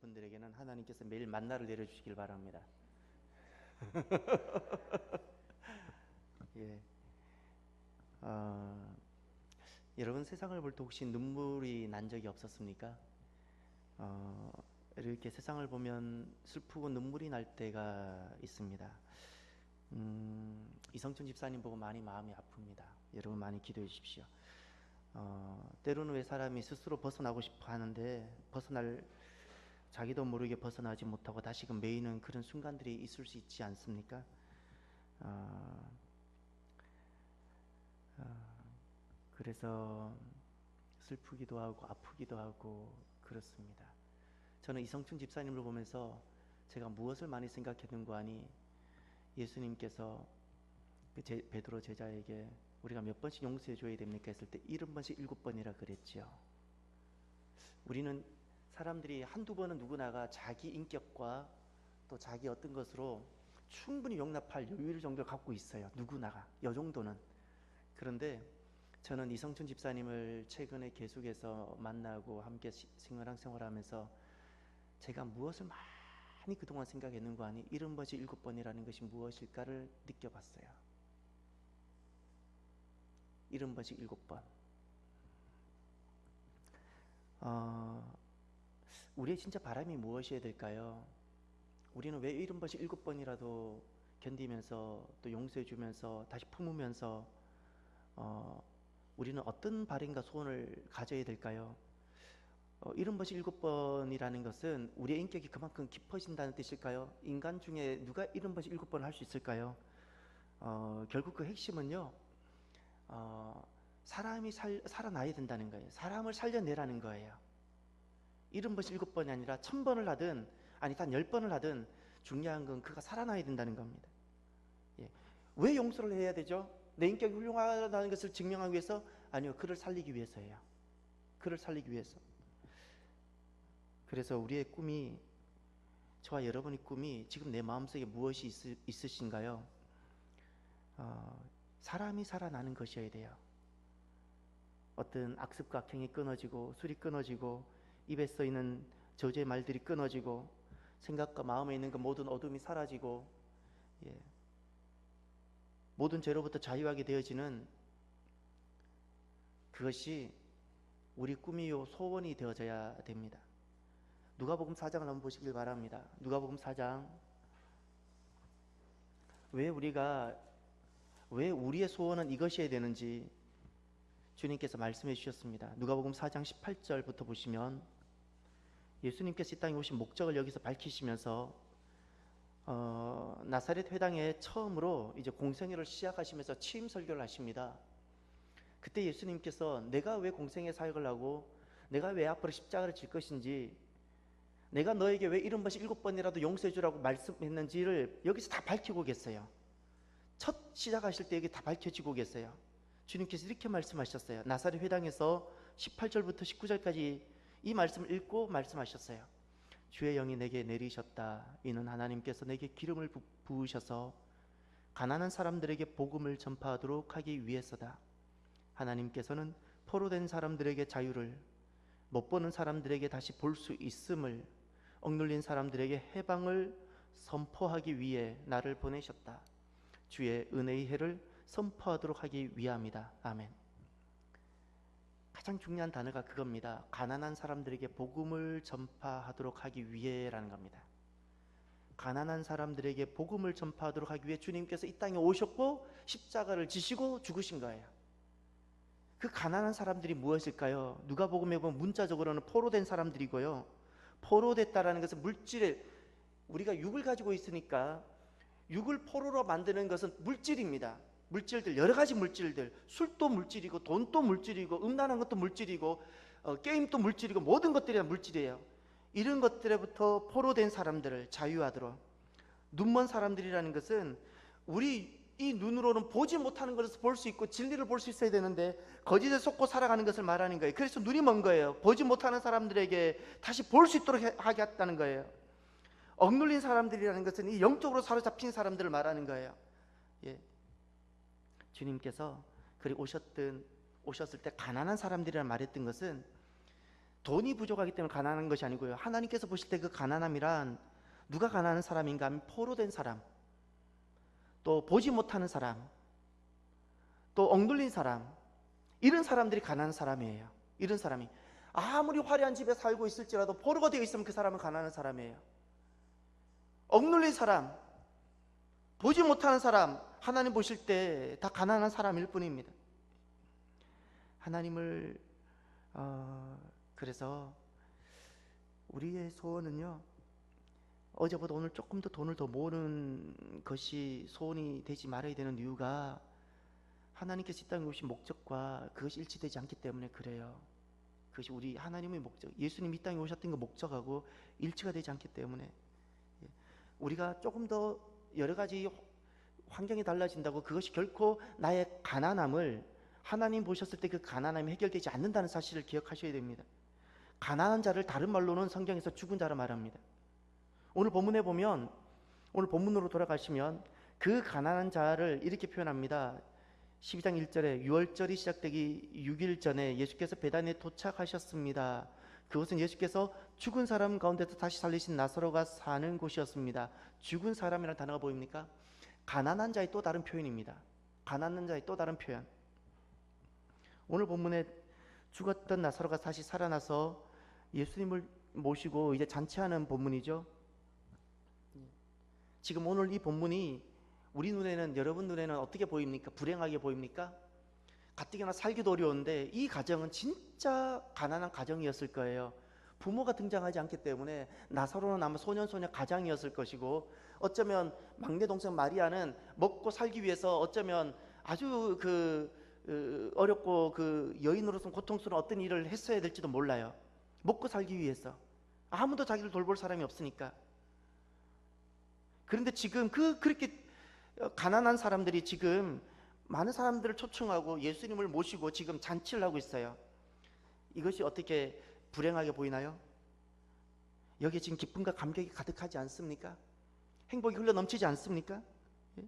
분들에게는 하나님께서 매일 만나를 내려주시길 바랍니다. 예. 여러분 세상을 볼 때 혹시 눈물이 난 적이 없었습니까? 이렇게 세상을 보면 슬프고 눈물이 날 때가 있습니다. 이성춘 집사님 보고 많이 마음이 아픕니다. 여러분 많이 기도해 주십시오. 때로는 왜 사람이 스스로 벗어나고 싶어 하는데 자기도 모르게 벗어나지 못하고 다시금 매이는 그런 순간들이 있을 수 있지 않습니까? 그래서 슬프기도 하고 아프기도 하고 그렇습니다. 저는 이성춘 집사님을 보면서 제가 무엇을 많이 생각했는고 하니 예수님께서 베드로 제자에게 우리가 몇 번씩 용서해 줘야 됩니까? 했을 때 70번씩 7번이라 그랬죠. 우리는 사람들이 한두 번은 누구나가 자기 인격과 또 자기 어떤 것으로 충분히 용납할 여유 정도를 갖고 있어요. 누구나가 이 정도는. 그런데 저는 이성춘 집사님을 최근에 계속해서 만나고 함께 생활하면서 제가 무엇을 많이 그동안 생각했는고 하니 70번씩 7번이라는 것이 무엇일까를 느껴봤어요. 70번씩 7번. 우리의 진짜 바람이 무엇이어야 될까요? 우리는 왜 70번씩 7번이라도 견디면서 또 용서해주면서 다시 품으면서 우리는 어떤 바람과 소원을 가져야 될까요? 70번씩 7번이라는 것은 우리의 인격이 그만큼 깊어진다는 뜻일까요? 인간 중에 누가 70번씩 7번을 할 수 있을까요? 결국 그 핵심은요, 사람이 살아나야 된다는 거예요. 사람을 살려내라는 거예요. 70번씩 7번이 아니라 1000번을 하든 아니 단 10번을 하든 중요한 건 그가 살아나야 된다는 겁니다. 예. 왜 용서를 해야 되죠? 내 인격이 훌륭하다는 것을 증명하기 위해서? 아니요, 그를 살리기 위해서예요. 그를 살리기 위해서. 그래서 우리의 꿈이, 저와 여러분의 꿈이 지금 내 마음속에 무엇이 있으신가요? 사람이 살아나는 것이어야 돼요. 어떤 악습과 악행이 끊어지고 술이 끊어지고 입에 써있는 저주의 말들이 끊어지고 생각과 마음에 있는 그 모든 어둠이 사라지고 모든 죄로부터 자유하게 되어지는 그것이 우리 꿈이요 소원이 되어져야 됩니다. 누가복음 4장을 한번 보시길 바랍니다. 누가복음 4장. 왜 우리의 소원은 이것이어야 되는지 주님께서 말씀해 주셨습니다. 누가복음 4장 18절부터 보시면 예수님께서 이 땅에 오신 목적을 여기서 밝히시면서 나사렛 회당에 처음으로 이제 공생애를 시작하시면서 취임 설교를 하십니다. 그때 예수님께서 내가 왜 공생애 사역을 하고 내가 왜 앞으로 십자가를 질 것인지, 내가 너에게 왜 70번씩 7번이라도 용서해 주라고 말씀했는지를 여기서 다 밝히고 계세요. 첫 시작하실 때 여기 다 밝혀지고 계세요. 주님께서 이렇게 말씀하셨어요. 나사렛 회당에서 18절부터 19절까지 이 말씀을 읽고 말씀하셨어요. 주의 영이 내게 내리셨다. 이는 하나님께서 내게 기름을 부으셔서 가난한 사람들에게 복음을 전파하도록 하기 위해서다. 하나님께서는 포로된 사람들에게 자유를, 못 보는 사람들에게 다시 볼 수 있음을, 억눌린 사람들에게 해방을 선포하기 위해 나를 보내셨다. 주의 은혜의 해를 선포하도록 하기 위함이다. 아멘. 가장 중요한 단어가 그겁니다. 가난한 사람들에게 복음을 전파하도록 하기 위해라는 겁니다. 가난한 사람들에게 복음을 전파하도록 하기 위해 주님께서 이 땅에 오셨고 십자가를 지시고 죽으신 거예요. 그 가난한 사람들이 무엇일까요? 누가복음에 보면 문자적으로는 포로된 사람들이고요. 포로됐다라는 것은 물질에, 우리가 육을 가지고 있으니까 육을 포로로 만드는 것은 물질입니다. 물질들, 여러 가지 물질들, 술도 물질이고 돈도 물질이고 음란한 것도 물질이고 게임도 물질이고 모든 것들이 물질이에요. 이런 것들로부터 포로된 사람들을 자유하도록. 눈먼 사람들이라는 것은 우리 이 눈으로는 보지 못하는 것을 볼 수 있고 진리를 볼 수 있어야 되는데 거짓에 속고 살아가는 것을 말하는 거예요. 그래서 눈이 먼 거예요. 보지 못하는 사람들에게 다시 볼 수 있도록 하겠다는 거예요. 억눌린 사람들이라는 것은 이 영적으로 사로잡힌 사람들을 말하는 거예요. 예. 주님께서 그리 오셨을 때 가난한 사람들이라 말했던 것은 돈이 부족하기 때문에 가난한 것이 아니고요. 하나님께서 보실 때 그 가난함이란 누가 가난한 사람인가 하면 포로된 사람, 또 보지 못하는 사람, 또 억눌린 사람, 이런 사람들이 가난한 사람이에요. 이런 사람이 아무리 화려한 집에 살고 있을지라도 포로가 되어 있으면 그 사람은 가난한 사람이에요. 억눌린 사람, 보지 못하는 사람, 하나님 보실 때 다 가난한 사람일 뿐입니다. 하나님을 그래서 우리의 소원은요, 어제보다 오늘 조금 더 돈을 더 모으는 것이 소원이 되지 말아야 되는 이유가 하나님께서 이 땅에 오신 목적과 그것이 일치되지 않기 때문에 그래요. 그것이 우리 하나님의 목적, 예수님이 이 땅에 오셨던 그 목적하고 일치가 되지 않기 때문에 우리가 조금 더 여러 가지 환경이 달라진다고 그것이 결코 나의 가난함을, 하나님 보셨을 때 그 가난함이 해결되지 않는다는 사실을 기억하셔야 됩니다. 가난한 자를 다른 말로는 성경에서 죽은 자라 말합니다. 오늘 본문에 보면, 오늘 본문으로 돌아가시면 그 가난한 자를 이렇게 표현합니다. 12장 1절에 유월절이 시작되기 6일 전에 예수께서 베다니에 도착하셨습니다. 그것은 예수께서 죽은 사람 가운데서 다시 살리신 나사로가 사는 곳이었습니다. 죽은 사람이라는 단어가 보입니까? 가난한 자의 또 다른 표현입니다. 가난한 자의 또 다른 표현. 오늘 본문에 죽었던 나사로가 다시 살아나서 예수님을 모시고 이제 잔치하는 본문이죠. 지금 오늘 이 본문이 우리 눈에는, 여러분 눈에는 어떻게 보입니까? 불행하게 보입니까? 가뜩이나 살기도 어려운데 이 가정은 진짜 가난한 가정이었을 거예요. 부모가 등장하지 않기 때문에 나사로는 아마 소년소녀 가장이었을 것이고, 어쩌면 막내 동생 마리아는 먹고 살기 위해서 어쩌면 아주 어렵고 그 여인으로서 고통스러운 어떤 일을 했어야 될지도 몰라요. 먹고 살기 위해서. 아무도 자기를 돌볼 사람이 없으니까. 그런데 지금 그렇게 가난한 사람들이 지금 많은 사람들을 초청하고 예수님을 모시고 지금 잔치를 하고 있어요. 이것이 어떻게 불행하게 보이나요? 여기에 지금 기쁨과 감격이 가득하지 않습니까? 행복이 흘러 넘치지 않습니까? 예?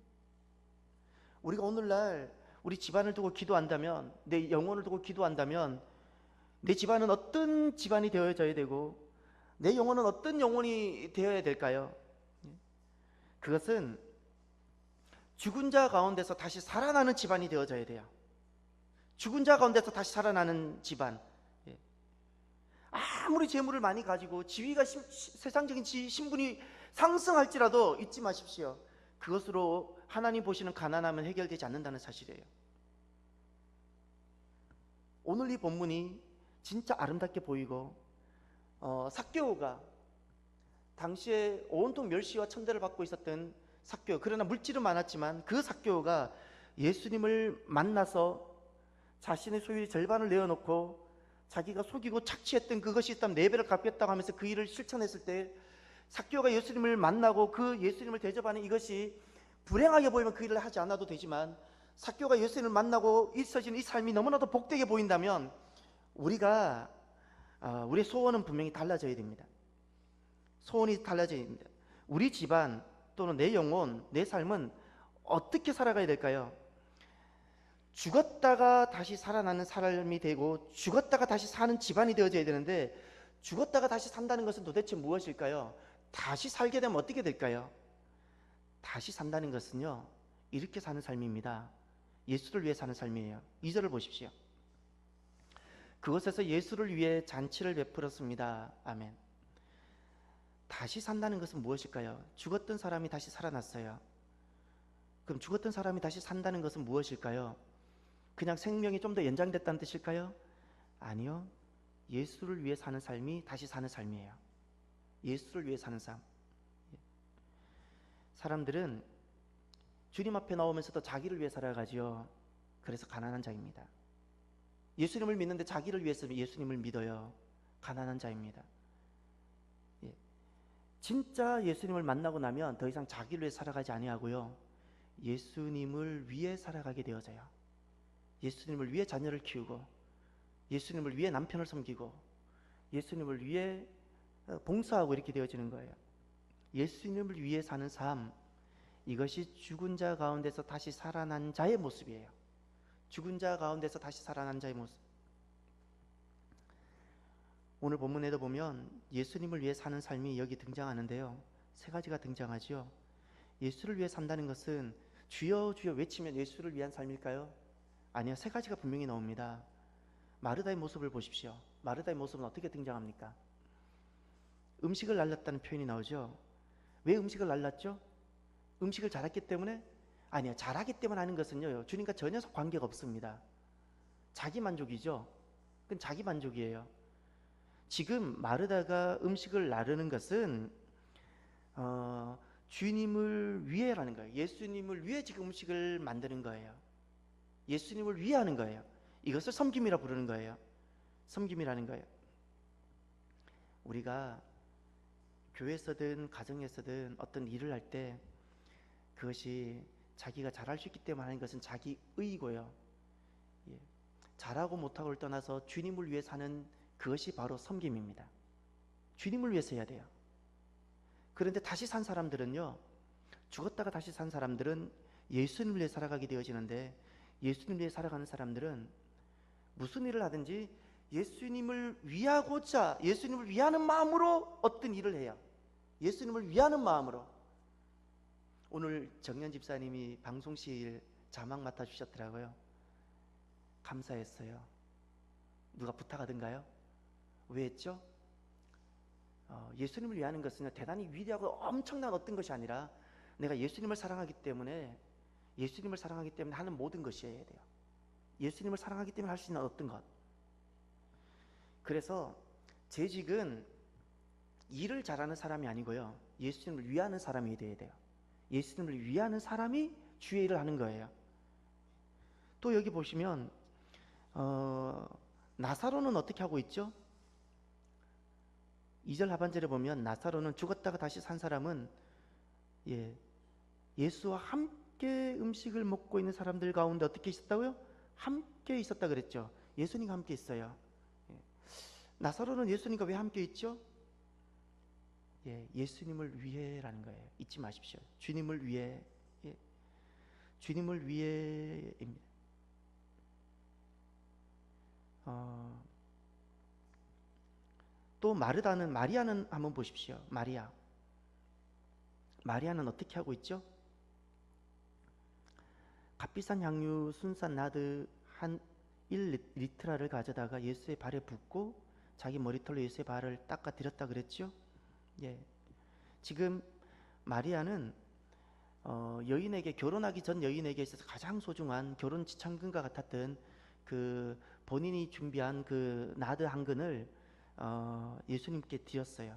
우리가 오늘날 우리 집안을 두고 기도한다면, 내 영혼을 두고 기도한다면 내 집안은 어떤 집안이 되어져야 되고 내 영혼은 어떤 영혼이 되어야 될까요? 그것은 죽은 자 가운데서 다시 살아나는 집안이 되어져야 돼요. 죽은 자 가운데서 다시 살아나는 집안. 아무리 재물을 많이 가지고 지위가 세상적인 신분이 상승할지라도 잊지 마십시오. 그것으로 하나님 보시는 가난함은 해결되지 않는다는 사실이에요. 오늘 이 본문이 진짜 아름답게 보이고, 삭개오가 당시에 온통 멸시와 천대를 받고 있었던 삭개오, 그러나 물질은 많았지만 그 삭개오가 예수님을 만나서 자신의 소유의 절반을 내어놓고 자기가 속이고 착취했던 그것이 있다면 4배를 갚겠다고 하면서 그 일을 실천했을 때, 삭개오가 예수님을 만나고 그 예수님을 대접하는 이것이 불행하게 보이면 그 일을 하지 않아도 되지만, 삭개오가 예수님을 만나고 있어지는 이 삶이 너무나도 복되게 보인다면 우리의 소원은 분명히 달라져야 됩니다. 소원이 달라져야 됩니다. 우리 집안 또는 내 영혼, 내 삶은 어떻게 살아가야 될까요? 죽었다가 다시 살아나는 사람이 되고 죽었다가 다시 사는 집안이 되어져야 되는데, 죽었다가 다시 산다는 것은 도대체 무엇일까요? 다시 살게 되면 어떻게 될까요? 다시 산다는 것은요, 이렇게 사는 삶입니다. 예수를 위해 사는 삶이에요. 2절을 보십시오. 그곳에서 예수를 위해 잔치를 베풀었습니다. 아멘. 다시 산다는 것은 무엇일까요? 죽었던 사람이 다시 살아났어요. 그럼 죽었던 사람이 다시 산다는 것은 무엇일까요? 그냥 생명이 좀 더 연장됐다는 뜻일까요? 아니요. 예수를 위해 사는 삶이 다시 사는 삶이에요. 예수를 위해 사는 삶. 사람들은 주님 앞에 나오면서도 자기를 위해 살아가지요. 그래서 가난한 자입니다. 예수님을 믿는데 자기를 위해서 예수님을 믿어요. 가난한 자입니다. 진짜 예수님을 만나고 나면 더 이상 자기를 위해 살아가지 아니하고요, 예수님을 위해 살아가게 되어져요. 예수님을 위해 자녀를 키우고, 예수님을 위해 남편을 섬기고, 예수님을 위해 봉사하고 이렇게 되어지는 거예요. 예수님을 위해 사는 삶, 이것이 죽은 자 가운데서 다시 살아난 자의 모습이에요. 죽은 자 가운데서 다시 살아난 자의 모습. 오늘 본문에도 보면 예수님을 위해 사는 삶이 여기 등장하는데요. 세 가지가 등장하죠. 예수를 위해 산다는 것은 주여 주여 외치면 예수를 위한 삶일까요? 아니요. 세 가지가 분명히 나옵니다. 마르다의 모습을 보십시오. 마르다의 모습은 어떻게 등장합니까? 음식을 날렸다는 표현이 나오죠. 왜 음식을 날렸죠? 음식을 잘했기 때문에? 아니요. 잘하기 때문에 하는 것은요, 주님과 전혀 관계가 없습니다. 자기 만족이죠. 그건 자기 만족이에요. 지금 마르다가 음식을 나르는 것은 주님을 위해라는 거예요. 예수님을 위해 지금 음식을 만드는 거예요. 예수님을 위해 하는 거예요. 이것을 섬김이라 부르는 거예요. 섬김이라는 거예요. 우리가 교회에서든 가정에서든 어떤 일을 할 때 그것이 자기가 잘할 수 있기 때문에 하는 것은 자기의고요. 잘하고 못하고를 떠나서 주님을 위해 사는 그것이 바로 섬김입니다. 주님을 위해서 해야 돼요. 그런데 다시 산 사람들은요, 죽었다가 다시 산 사람들은 예수님을 위해 살아가게 되어지는데, 예수님을 위해 살아가는 사람들은 무슨 일을 하든지 예수님을 위하고자, 예수님을 위하는 마음으로 어떤 일을 해요. 예수님을 위하는 마음으로. 오늘 정년 집사님이 방송실 자막 맡아주셨더라고요. 감사했어요. 누가 부탁하던가요? 왜 했죠? 예수님을 위하는 것은 대단히 위대하고 엄청난 어떤 것이 아니라 내가 예수님을 사랑하기 때문에 하는 모든 것이어야 돼요. 예수님을 사랑하기 때문에 할 수 있는 어떤 것. 그래서 재직은 일을 잘하는 사람이 아니고요, 예수님을 위하는 사람이 되어야 돼요. 예수님을 위하는 사람이 주의 일을 하는 거예요. 또 여기 보시면 나사로는 어떻게 하고 있죠? 2절 하반절에 보면 나사로는 죽었다가 다시 산 사람은 예수와 함께 음식을 먹고 있는 사람들 가운데 어떻게 있었다고요? 함께 있었다 그랬죠. 예수님과 함께 있어요. 나사로는 예수님과 왜 함께 있죠? 예수님을 위해라는 거예요. 잊지 마십시오. 주님을 위해, 주님을 위해입니다. 또 마리아는 한번 보십시오. 마리아는 어떻게 하고 있죠? 값비싼 향유 순산 나드 한 1리트라를 가져다가 예수의 발에 붓고 자기 머리털로 예수의 발을 닦아 드렸다 그랬죠? 지금 마리아는 여인에게, 결혼하기 전 여인에게 있어서 가장 소중한 결혼 지참금과 같았던 그 본인이 준비한 그 나드 한 근을 예수님께 드렸어요.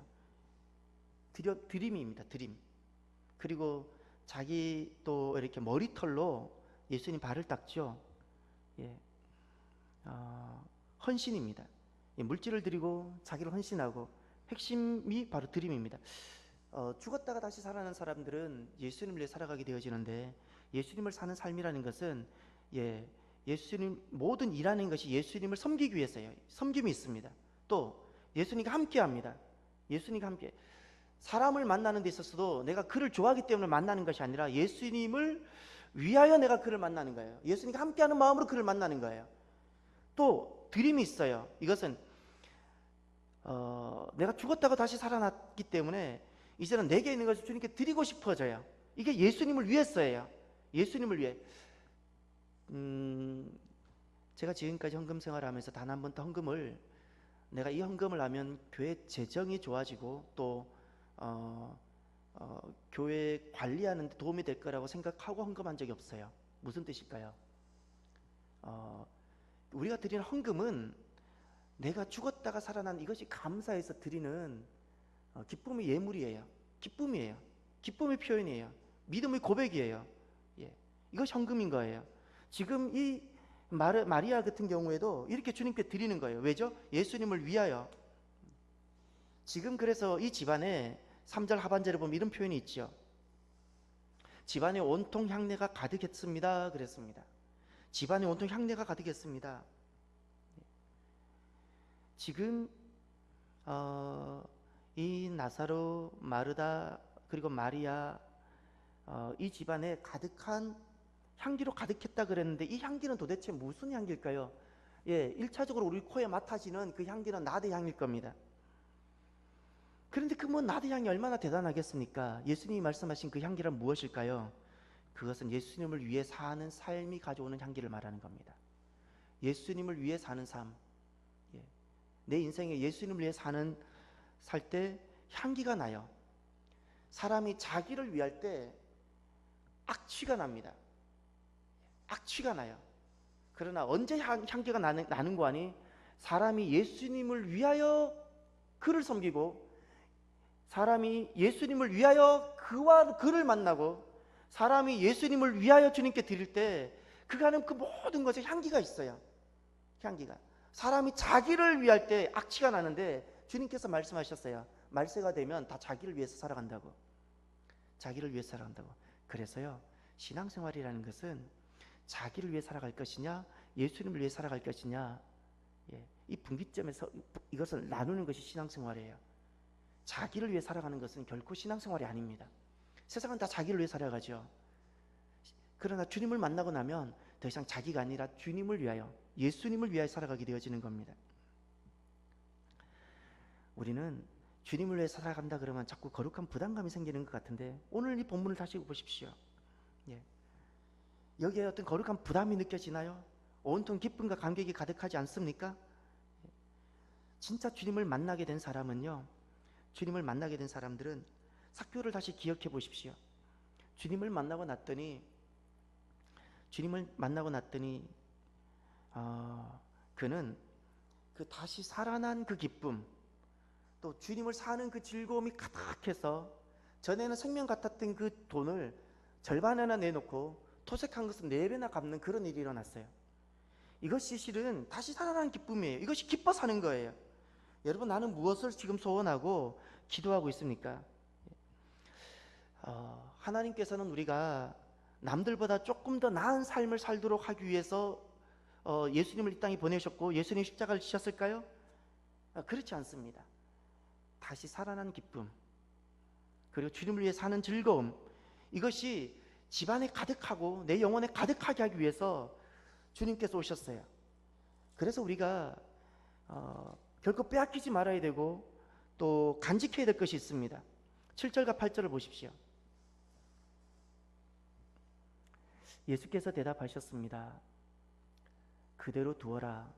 드림입니다. 드림. 그리고 자기 또 이렇게 머리털로 예수님 발을 닦죠. 헌신입니다. 물질을 드리고 자기를 헌신하고, 핵심이 바로 드림입니다. 죽었다가 다시 살아나는 사람들은 예수님을 위해 살아가게 되어지는데, 예수님을 사는 삶이라는 것은 예수님 모든 일하는 것이 예수님을 섬기기 위해서예요. 섬김이 있습니다. 또 예수님과 함께합니다. 예수님과 함께. 사람을 만나는 데 있어서도 내가 그를 좋아하기 때문에 만나는 것이 아니라 예수님을 위하여 내가 그를 만나는 거예요. 예수님과 함께하는 마음으로 그를 만나는 거예요. 또 드림이 있어요. 이것은 내가 죽었다가 다시 살아났기 때문에 이제는 내게 있는 것을 주님께 드리고 싶어져요. 이게 예수님을 위해서예요. 예수님을 위해. 제가 지금까지 헌금 생활하면서 단 한 번도 내가 이 헌금을 하면 교회 재정이 좋아지고 또 교회 관리하는 데 도움이 될 거라고 생각하고 헌금한 적이 없어요. 무슨 뜻일까요? 우리가 드리는 헌금은 내가 죽었다가 살아난 이것이 감사해서 드리는 기쁨의 예물이에요. 기쁨이에요. 기쁨의 표현이에요. 믿음의 고백이에요. 이것이 헌금인 거예요. 지금 이 마리아 같은 경우에도 이렇게 주님께 드리는 거예요. 왜죠? 예수님을 위하여. 지금 그래서 이 집안에 3절 하반절에 보면 이런 표현이 있죠. 집안에 온통 향내가 가득했습니다 그랬습니다. 집안에 온통 향내가 가득했습니다. 지금 이 나사로, 마르다, 그리고 마리아, 이 집안에 가득한 향기로 가득했다 그랬는데, 이 향기는 도대체 무슨 향기일까요? 예, 1차적으로 우리 코에 맡아지는 그 향기는 나드 향일 겁니다. 그런데 그 뭐 나드 향이 얼마나 대단하겠습니까? 예수님이 말씀하신 그 향기란 무엇일까요? 그것은 예수님을 위해 사는 삶이 가져오는 향기를 말하는 겁니다. 예수님을 위해 사는 삶, 예. 내 인생에 예수님을 위해 살 때 향기가 나요. 사람이 자기를 위할 때 악취가 납니다. 악취가 나요. 그러나 언제 향기가 나는 거 아니? 사람이 예수님을 위하여 그를 섬기고, 사람이 예수님을 위하여 그를 만나고, 사람이 예수님을 위하여 주님께 드릴 때 그가 하는 그 모든 것에 향기가 있어요. 향기가. 사람이 자기를 위할 때 악취가 나는데 주님께서 말씀하셨어요. 말세가 되면 다 자기를 위해서 살아간다고. 자기를 위해서 살아간다고. 그래서요, 신앙생활이라는 것은 자기를 위해 살아갈 것이냐, 예수님을 위해 살아갈 것이냐, 예, 이 분기점에서 이것을 나누는 것이 신앙생활이에요. 자기를 위해 살아가는 것은 결코 신앙생활이 아닙니다. 세상은 다 자기를 위해 살아가죠. 그러나 주님을 만나고 나면 더 이상 자기가 아니라 주님을 위하여, 예수님을 위하여 살아가게 되어지는 겁니다. 우리는 주님을 위해 살아간다 그러면 자꾸 거룩한 부담감이 생기는 것 같은데, 오늘 이 본문을 다시 보십시오. 예. 여기에 어떤 거룩한 부담이 느껴지나요? 온통 기쁨과 감격이 가득하지 않습니까? 진짜 주님을 만나게 된 사람은요, 주님을 만나게 된 사람들은 삭개오를 다시 기억해 보십시오. 주님을 만나고 났더니 그는 그 다시 살아난 그 기쁨, 또 주님을 사는 그 즐거움이 가득해서 전에는 생명 같았던 그 돈을 절반이나 내놓고 토색한 것을 4배나 갚는 그런 일이 일어났어요. 이것이 실은 다시 살아나는 기쁨이에요. 이것이 기뻐 사는 거예요. 여러분, 나는 무엇을 지금 소원하고 기도하고 있습니까? 하나님께서는 우리가 남들보다 조금 더 나은 삶을 살도록 하기 위해서 예수님을 이 땅에 보내셨고 예수님 십자가를 지셨을까요? 그렇지 않습니다. 다시 살아난 기쁨, 그리고 주님을 위해 사는 즐거움, 이것이 집안에 가득하고 내 영혼에 가득하게 하기 위해서 주님께서 오셨어요. 그래서 우리가 결코 빼앗기지 말아야 되고 또 간직해야 될 것이 있습니다. 7절과 8절을 보십시오. 예수께서 대답하셨습니다. 그대로 두어라.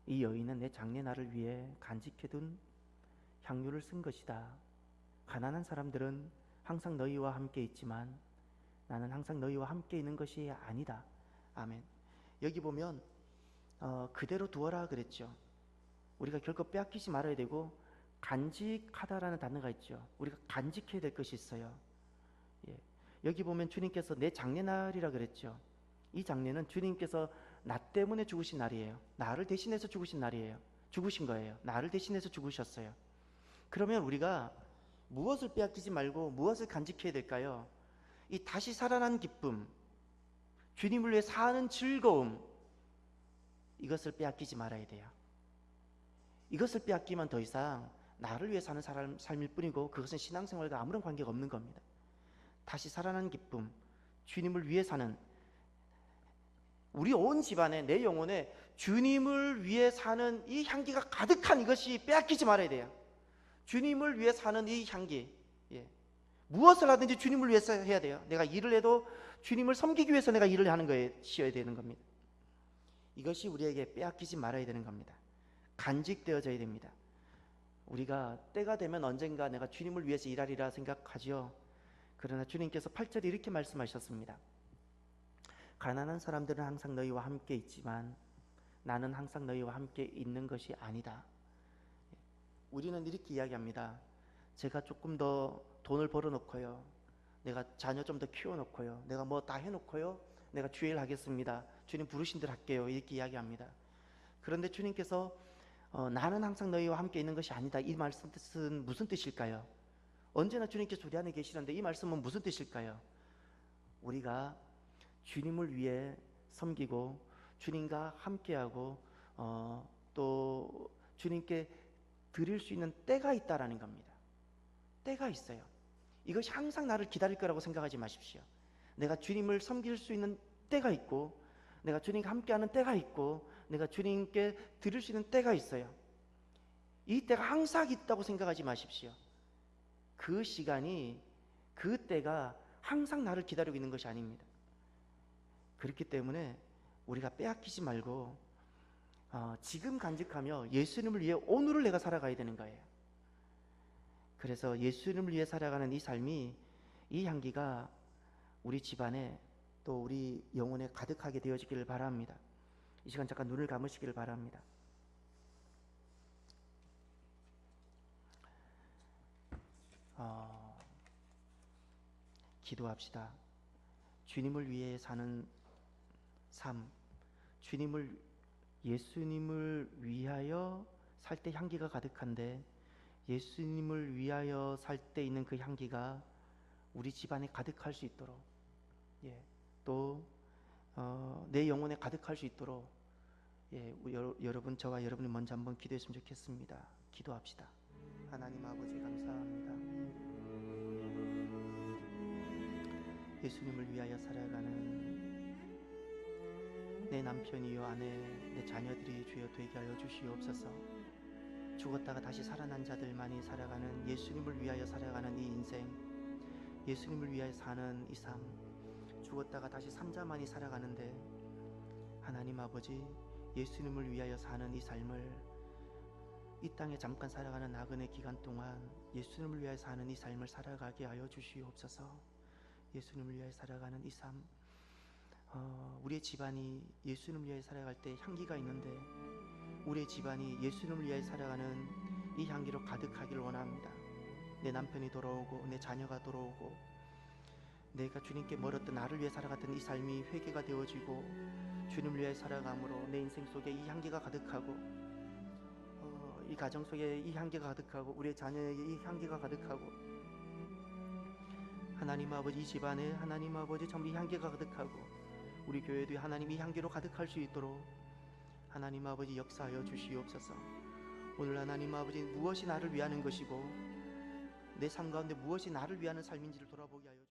이 여인은 내 장례날을 위해 간직해둔 향유를 쓴 것이다. 가난한 사람들은 항상 너희와 함께 있지만 나는 항상 너희와 함께 있는 것이 아니다. 아멘. 여기 보면 그대로 두어라 그랬죠. 우리가 결코 빼앗기지 말아야 되고 간직하다라는 단어가 있죠. 우리가 간직해야 될 것이 있어요. 예. 여기 보면 주님께서 내 장례날이라 그랬죠. 이 장례는 주님께서 나 때문에 죽으신 날이에요. 나를 대신해서 죽으신 날이에요. 죽으신 거예요. 나를 대신해서 죽으셨어요. 그러면 우리가 무엇을 빼앗기지 말고 무엇을 간직해야 될까요? 이 다시 살아난 기쁨, 주님을 위해 사는 즐거움, 이것을 빼앗기지 말아야 돼요. 이것을 빼앗기면 더 이상 나를 위해 사는 삶일 뿐이고 그것은 신앙생활과 아무런 관계가 없는 겁니다. 다시 살아난 기쁨, 주님을 위해 사는, 우리 온 집안에 내 영혼에 주님을 위해 사는 이 향기가 가득한 이것이 빼앗기지 말아야 돼요. 주님을 위해 사는 이 향기, 예. 무엇을 하든지 주님을 위해서 해야 돼요. 내가 일을 해도 주님을 섬기기 위해서 내가 일을 하는 것이어야 되는 겁니다. 이것이 우리에게 빼앗기지 말아야 되는 겁니다. 간직되어져야 됩니다. 우리가 때가 되면 언젠가 내가 주님을 위해서 일하리라 생각하지요. 그러나 주님께서 8절에 이렇게 말씀하셨습니다. 가난한 사람들은 항상 너희와 함께 있지만 나는 항상 너희와 함께 있는 것이 아니다. 우리는 이렇게 이야기합니다. 제가 조금 더 돈을 벌어놓고요, 내가 자녀 좀 더 키워놓고요, 내가 뭐 다 해놓고요, 내가 주일 하겠습니다, 주님 부르신 대로 할게요, 이렇게 이야기합니다. 그런데 주님께서 나는 항상 너희와 함께 있는 것이 아니다, 이 말씀 뜻은 무슨 뜻일까요? 언제나 주님께서 우리 안에 계시는데 이 말씀은 무슨 뜻일까요? 우리가 주님을 위해 섬기고 주님과 함께하고 또 주님께 드릴 수 있는 때가 있다라는 겁니다. 때가 있어요. 이것이 항상 나를 기다릴 거라고 생각하지 마십시오. 내가 주님을 섬길 수 있는 때가 있고 내가 주님과 함께하는 때가 있고 내가 주님께 드릴 수 있는 때가 있어요. 이 때가 항상 있다고 생각하지 마십시오. 그 시간이, 그 때가 항상 나를 기다리고 있는 것이 아닙니다. 그렇기 때문에 우리가 빼앗기지 말고 지금 간직하며 예수님을 위해 오늘을 내가 살아가야 되는 거예요. 그래서 예수님을 위해 살아가는 이 삶이, 이 향기가 우리 집안에 또 우리 영혼에 가득하게 되어지기를 바랍니다. 이 시간 잠깐 눈을 감으시기를 바랍니다. 기도합시다. 주님을 위해 사는 삶, 예수님을 위하여 살 때 향기가 가득한데, 예수님을 위하여 살 때 있는 그 향기가 우리 집안에 가득할 수 있도록, 또 내 영혼에 가득할 수 있도록, 여러분, 저와 여러분이 먼저 한번 기도했으면 좋겠습니다. 기도합시다. 하나님 아버지, 감사합니다. 예수님을 위하여 살아가는 내 남편이요, 아내, 내 자녀들이 주여 되게 하여 주시옵소서. 죽었다가 다시 살아난 자들만이 살아가는, 예수님을 위하여 살아가는 이 인생, 예수님을 위하여 사는 이 삶, 죽었다가 다시 산자만이 살아가는데, 하나님 아버지, 예수님을 위하여 사는 이 삶을, 이 땅에 잠깐 살아가는 나그네 기간 동안 예수님을 위하여 사는 이 삶을 살아가게 하여 주시옵소서. 예수님을 위하여 살아가는 이 삶, 우리의 집안이 예수님을 위하여 살아갈 때 향기가 있는데, 우리의 집안이 예수님을 위하여 살아가는 이 향기로 가득하기를 원합니다. 내 남편이 돌아오고 내 자녀가 돌아오고, 내가 주님께 멀었던 나를 위해 살아갔던 이 삶이 회개가 되어지고 주님을 위해 살아감으로 내 인생 속에 이 향기가 가득하고, 이 가정 속에 이 향기가 가득하고, 우리의 자녀에게 이 향기가 가득하고, 하나님 아버지, 이 집안에 하나님 아버지 전부 이 향기가 가득하고, 우리 교회도 하나님 이 향기로 가득할 수 있도록 하나님 아버지 역사하여 주시옵소서. 오늘 하나님 아버지, 무엇이 나를 위하는 것이고 내 삶 가운데 무엇이 나를 위하는 삶인지를 돌아보게 하여